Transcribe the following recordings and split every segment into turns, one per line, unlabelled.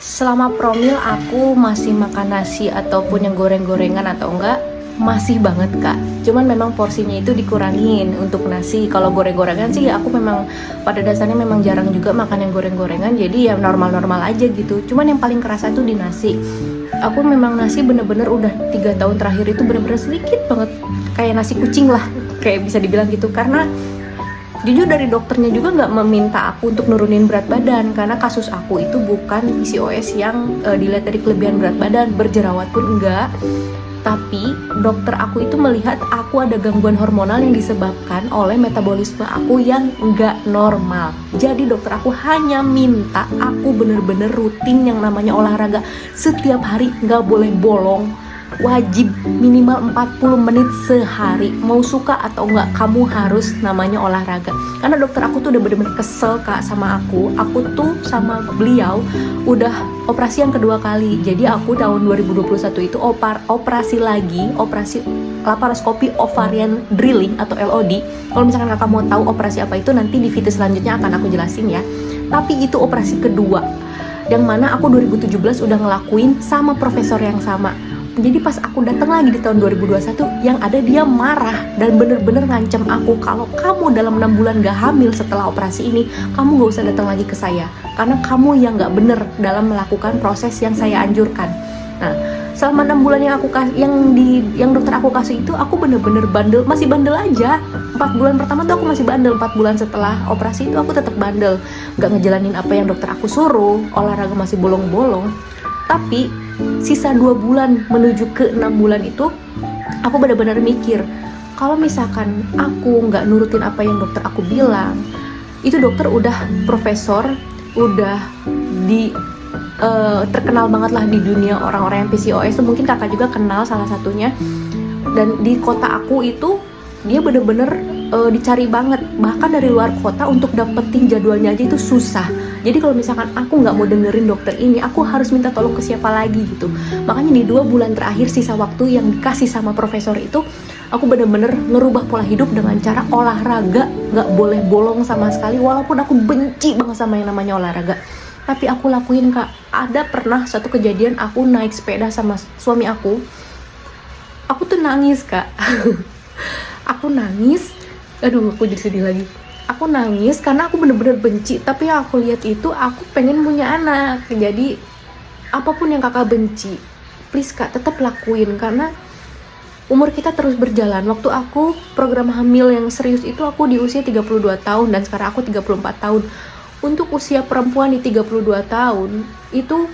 Selama promil aku masih makan nasi ataupun yang goreng-gorengan atau enggak, masih banget kak. Cuman memang porsinya itu dikurangin untuk nasi. Kalau goreng-gorengan sih aku memang pada dasarnya memang jarang juga makan yang goreng-gorengan, jadi ya normal-normal aja gitu. Cuman yang paling kerasa itu di nasi. Aku memang nasi bener-bener udah 3 tahun terakhir itu bener-bener sedikit banget, kayak nasi kucing lah, kayak bisa dibilang gitu. Karena jujur dari dokternya juga nggak meminta aku untuk nurunin berat badan, karena kasus aku itu bukan PCOS yang dilihat dari kelebihan berat badan, berjerawat pun enggak. Tapi dokter aku itu melihat aku ada gangguan hormonal yang disebabkan oleh metabolisme aku yang nggak normal. Jadi dokter aku hanya minta aku bener-bener rutin yang namanya olahraga setiap hari, nggak boleh bolong, wajib minimal 40 menit sehari. Mau suka atau enggak, kamu harus namanya olahraga. Karena dokter aku tuh udah bener-bener kesel kak sama aku. Aku tuh sama beliau udah operasi yang kedua kali. Jadi aku tahun 2021 itu operasi lagi, operasi laparoskopi ovarian drilling atau LOD. Kalau misalkan kakak mau tahu operasi apa itu, nanti di video selanjutnya akan aku jelasin ya. Tapi itu operasi kedua, yang mana aku 2017 udah ngelakuin sama profesor yang sama. Jadi pas aku datang lagi di tahun 2021, yang ada dia marah dan bener-bener ngancam aku, kalau kamu dalam 6 bulan gak hamil setelah operasi ini, kamu gak usah datang lagi ke saya, karena kamu yang gak bener dalam melakukan proses yang saya anjurkan. Nah, selama 6 bulan yang dokter aku kasih itu, aku bener-bener bandel, masih bandel aja. 4 bulan pertama tuh aku masih bandel, 4 bulan setelah operasi itu aku tetap bandel, gak ngejalanin apa yang dokter aku suruh, olahraga masih bolong-bolong. Tapi sisa 2 bulan menuju ke 6 bulan itu, aku benar-benar mikir, kalau misalkan aku nggak nurutin apa yang dokter aku bilang, itu dokter udah profesor, udah terkenal banget lah di dunia orang-orang yang PCOS. Mungkin kakak juga kenal salah satunya. Dan di kota aku itu dia bener-bener dicari banget, bahkan dari luar kota untuk dapetin jadwalnya aja itu susah. Jadi kalau misalkan aku nggak mau dengerin dokter ini, aku harus minta tolong ke siapa lagi gitu. Makanya di 2 bulan terakhir sisa waktu yang dikasih sama profesor itu, aku bener-bener ngerubah pola hidup dengan cara olahraga, nggak boleh bolong sama sekali. Walaupun aku benci banget sama yang namanya olahraga, tapi aku lakuin kak. Ada pernah satu kejadian aku naik sepeda sama suami aku tuh nangis kak. Aku nangis, aduh aku jadi sedih lagi. Aku nangis karena aku bener-bener benci, tapi yang aku lihat itu aku pengen punya anak. Jadi apapun yang kakak benci, please kak tetap lakuin, karena umur kita terus berjalan. Waktu aku program hamil yang serius itu aku di usia 32 tahun, dan sekarang aku 34 tahun. Untuk usia perempuan di 32 tahun itu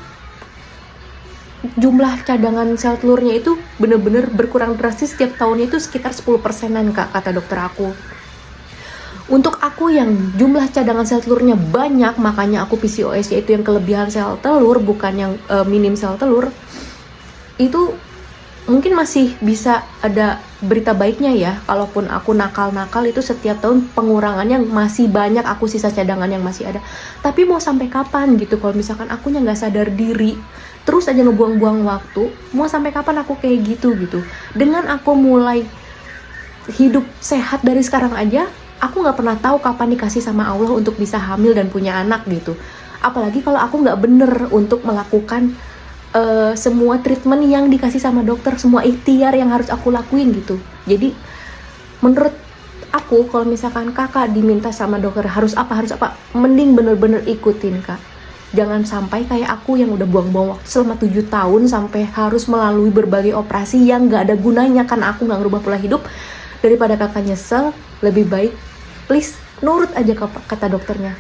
jumlah cadangan sel telurnya itu bener-bener berkurang drastis setiap tahunnya, itu sekitar 10%-an kak, kata dokter aku. Untuk aku yang jumlah cadangan sel telurnya banyak, makanya aku PCOS, yaitu yang kelebihan sel telur bukan yang minim sel telur, itu mungkin masih bisa ada berita baiknya ya. Kalaupun aku nakal-nakal itu setiap tahun pengurangannya masih banyak, aku sisa cadangan yang masih ada. Tapi mau sampai kapan gitu kalau misalkan akunya nggak sadar diri, terus aja ngebuang-buang waktu, mau sampai kapan aku kayak gitu. Dengan aku mulai hidup sehat dari sekarang aja, aku nggak pernah tahu kapan dikasih sama Allah untuk bisa hamil dan punya anak gitu. Apalagi kalau aku nggak bener untuk melakukan semua treatment yang dikasih sama dokter, semua ikhtiar yang harus aku lakuin gitu. Jadi menurut aku kalau misalkan kakak diminta sama dokter harus apa, mending bener-bener ikutin kak. Jangan sampai kayak aku yang udah buang-buang waktu selama 7 tahun sampai harus melalui berbagai operasi yang gak ada gunanya karena aku gak ngerubah pola hidup. Daripada kakak nyesel, lebih baik please nurut aja kata dokternya.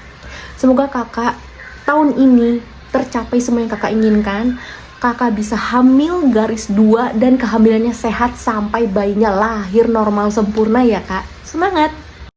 Semoga kakak tahun ini tercapai semua yang kakak inginkan. Kakak bisa hamil garis 2 dan kehamilannya sehat sampai bayinya lahir normal sempurna ya kak. Semangat!